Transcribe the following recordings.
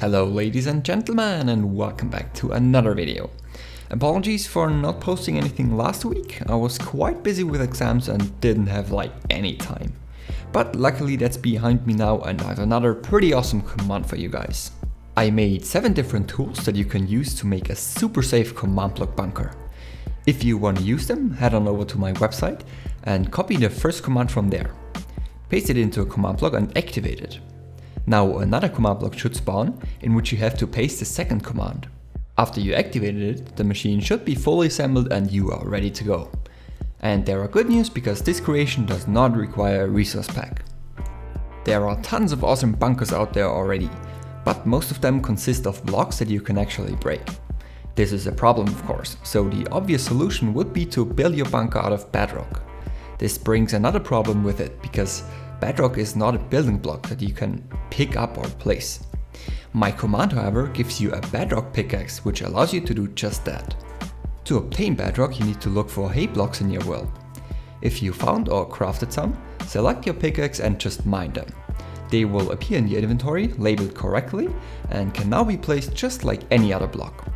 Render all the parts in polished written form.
Hello ladies and gentlemen, and welcome back to another video. Apologies for not posting anything last week. I was quite busy with exams and didn't have any time. But luckily that's behind me now and I have another pretty awesome command for you guys. I made 7 different tools that you can use to make a super safe command block bunker. If you want to use them, head on over to my website and copy the first command from there. Paste it into a command block and activate it. Now another command block should spawn, in which you have to paste the second command. After you activated it, the machine should be fully assembled and you are ready to go. And there are good news because this creation does not require a resource pack. There are tons of awesome bunkers out there already, but most of them consist of blocks that you can actually break. This is a problem of course, so the obvious solution would be to build your bunker out of Bedrock. This brings another problem with it, because Bedrock is not a building block that you can pick up or place. My command, however, gives you a Bedrock pickaxe, which allows you to do just that. To obtain Bedrock, you need to look for hay blocks in your world. If you found or crafted some, select your pickaxe and just mine them. They will appear in your inventory, labeled correctly, and can now be placed just like any other block.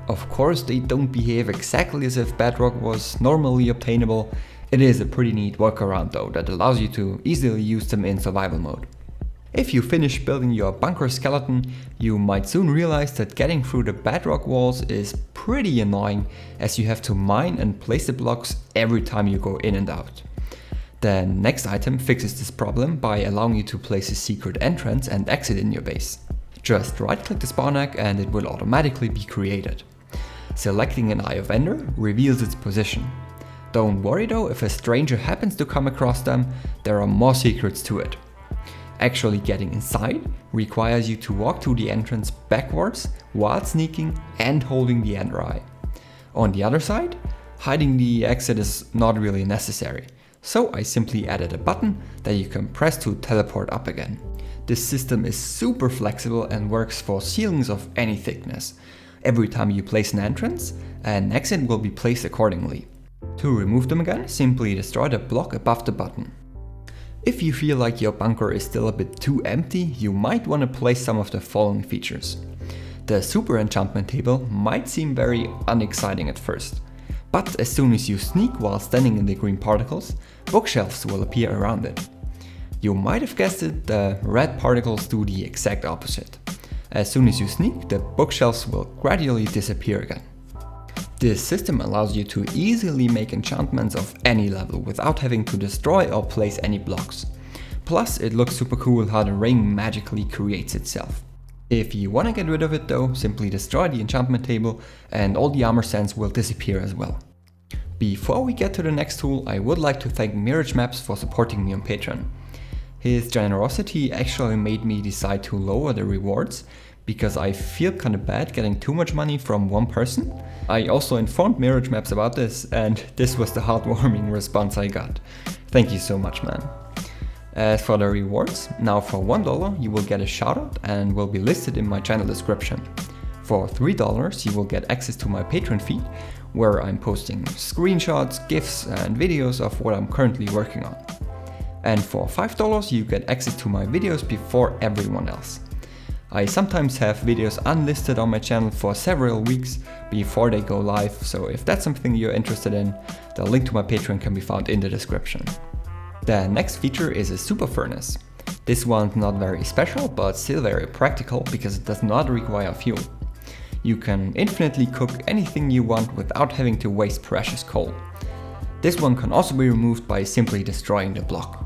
Of course, they don't behave exactly as if Bedrock was normally obtainable. It is a pretty neat workaround though that allows you to easily use them in survival mode. If you finish building your bunker skeleton, you might soon realize that getting through the bedrock walls is pretty annoying, as you have to mine and place the blocks every time you go in and out. The next item fixes this problem by allowing you to place a secret entrance and exit in your base. Just right click the spawn egg and it will automatically be created. Selecting an Eye of Ender reveals its position. Don't worry though, if a stranger happens to come across them, there are more secrets to it. Actually getting inside requires you to walk to the entrance backwards while sneaking and holding the Ender Eye. On the other side, hiding the exit is not really necessary, so I simply added a button that you can press to teleport up again. This system is super flexible and works for ceilings of any thickness. Every time you place an entrance, an exit will be placed accordingly. To remove them again, simply destroy the block above the button. If you feel like your bunker is still a bit too empty, you might want to place some of the following features. The super enchantment table might seem very unexciting at first, but as soon as you sneak while standing in the green particles, bookshelves will appear around it. You might have guessed it, the red particles do the exact opposite. As soon as you sneak, the bookshelves will gradually disappear again. This system allows you to easily make enchantments of any level without having to destroy or place any blocks. Plus, it looks super cool how the ring magically creates itself. If you want to get rid of it though, simply destroy the enchantment table and all the armor stands will disappear as well. Before we get to the next tool, I would like to thank Mirage Maps for supporting me on Patreon. His generosity actually made me decide to lower the rewards, because I feel kinda bad getting too much money from one person. I also informed Mirage Maps about this, and this was the heartwarming response I got. Thank you so much, man. As for the rewards, now for $1 you will get a shoutout and will be listed in my channel description. For $3 you will get access to my Patreon feed, where I'm posting screenshots, GIFs and videos of what I'm currently working on. And for $5 you get access to my videos before everyone else. I sometimes have videos unlisted on my channel for several weeks before they go live, so if that's something you're interested in, the link to my Patreon can be found in the description. The next feature is a super furnace. This one's not very special, but still very practical because it does not require fuel. You can infinitely cook anything you want without having to waste precious coal. This one can also be removed by simply destroying the block.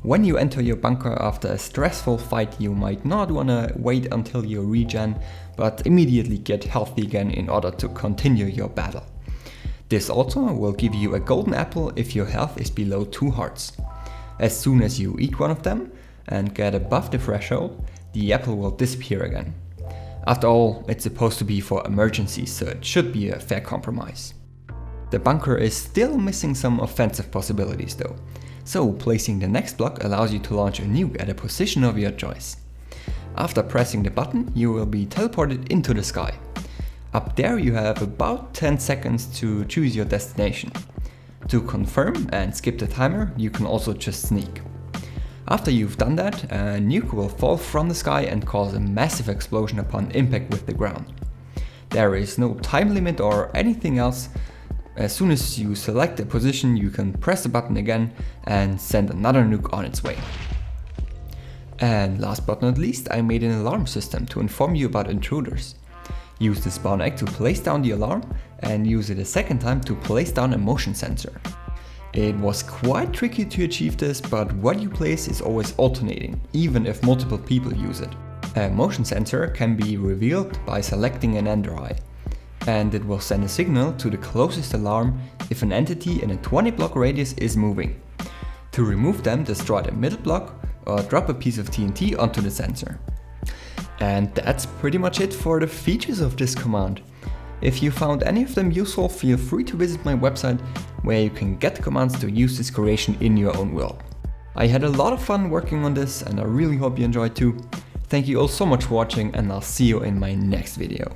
When you enter your bunker after a stressful fight, you might not wanna wait until you regen, but immediately get healthy again in order to continue your battle. This also will give you a golden apple if your health is below 2 hearts. As soon as you eat one of them and get above the threshold, the apple will disappear again. After all, it's supposed to be for emergencies, so it should be a fair compromise. The bunker is still missing some offensive possibilities though. So placing the next block allows you to launch a nuke at a position of your choice. After pressing the button, you will be teleported into the sky. Up there you have about 10 seconds to choose your destination. To confirm and skip the timer, you can also just sneak. After you've done that, a nuke will fall from the sky and cause a massive explosion upon impact with the ground. There is no time limit or anything else. As soon as you select a position, you can press the button again and send another nuke on its way. And last but not least, I made an alarm system to inform you about intruders. Use the spawn egg to place down the alarm and use it a second time to place down a motion sensor. It was quite tricky to achieve this, but what you place is always alternating, even if multiple people use it. A motion sensor can be revealed by selecting an ender eye, and it will send a signal to the closest alarm if an entity in a 20 block radius is moving. To remove them, destroy the middle block or drop a piece of TNT onto the sensor. And that's pretty much it for the features of this command. If you found any of them useful, feel free to visit my website where you can get the commands to use this creation in your own world. I had a lot of fun working on this and I really hope you enjoyed too. Thank you all so much for watching and I'll see you in my next video.